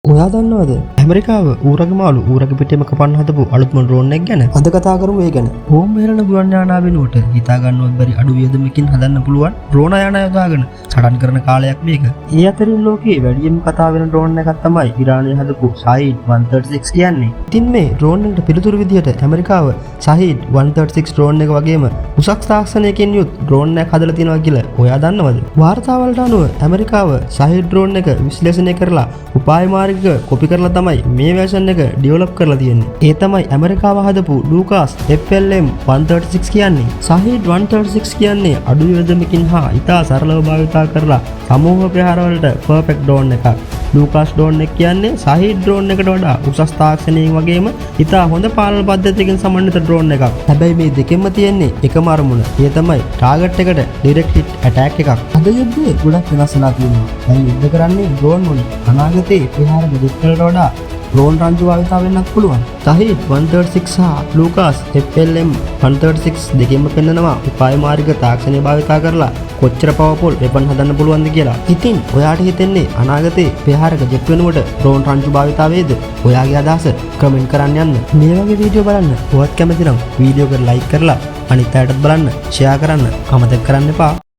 ඔයා දන්නවද ඇමරිකාව ඌරගේ මාළු ඌරගේ පිටේම කපන්න හදපු අලුත්ම ඩ්‍රෝන් එක ගැන? අද කතා කරමු ඒ ගැන. බෝම්බ හෙලන ගුවන් යානා වෙනුවට හිතා ගන්නවත් බැරි අඩු වියදමකින් හදන්න පුළුවන් ඩ්‍රෝන යානා යොදාගෙන සටන් කරන කාලයක් මේක. ඒ අතරින් ලෝකයේ වැඩිම කතා වෙන ඩ්‍රෝන් එකක් තමයි ඉරානයේ හදපු ශාහීඩ් 136 කියන්නේ. ඉතින් මේ ඩ්‍රෝන් එකට පිළිතුරු විදියට ඇමරිකාව ශාහීඩ් 136 ඩ්‍රෝන් එක වගේම උසස් තාක්ෂණයකින් යුත් ඩ්‍රෝන් එකක් හදලා තියෙනවා කියලා ඔයා දන්නවද? වාර්තාවලට අනුව ඇමරිකාව ශාහීඩ් ඩ්‍රෝන් එක විශ්ලේෂණය කරලා උපාය කොපි කරලා තමයි මේ වර්ෂන් එක ඩෙවලොප් කරලා තියෙන්නේ. ඒ තමයි ඇමරිකාව හදපු ලූකාස් FLM 136 කියන්නේ. ශාහීඩ් 136 කියන්නේ අඩු වියදමකින් හා ඉතා සරලව භාවිතා කරලා සමූහ ප්‍රහාර වලට පර්ෆෙක්ට් ඩ්‍රෝන් එකක්. ලූකාස් ඩ්‍රෝන් එක කියන්නේ ශාහීඩ් ඩ්‍රෝන් එකට වඩා උසස් තාක්ෂණයෙන් වගේම ඉතා හොඳ පාලන පද්ධතියකින් සමන්විත ඩ්‍රෝන් එකක්. හැබැයි මේ දෙකෙන්ම තියෙන්නේ එකම අරමුණ. ඒ තමයි ටාගට් එකට ඩිරෙක්ට් හිට් ඇටැක් එකක්. අද යුද්ධයේ ගොඩක් වෙනස් වෙලා තියෙනවා. දැන් යුද්ධ කරන්නේ ඩ්‍රෝන් වලින්. අනාගතේ ප්‍රහාර දෙකකට වඩා ඩ්‍රෝන් රංචු භාවිතා වෙන්නත් පුළුවන්. ශාහීඩ් 136 සහ ලූකාස් FLM 136 දෙකෙන්ම පෙන්නනවා උපාය මාර්ග තාක්ෂණය භාවිතා කරලා කොච්චර පවර්ෆුල් වෙපන් හදන්න පුළුවන්ද කියලා. ඉතින් ඔයාට හිතෙන්නේ අනාගතේ ප්‍රහාරක ජෙට් වෙනුවට ඩ්‍රෝන් රංචු භාවිතා වේද? ඔයාගේ අදහස කමෙන්ට් කරන්න යන්න. මේ වගේ වීඩියෝ බලන්න ඔයත් කැමති නම් වීඩියෝ එක ලයික් කරලා අනිත් අයටත් බලන්න ෂෙයා කරන්න අමතක කරන්න එපා.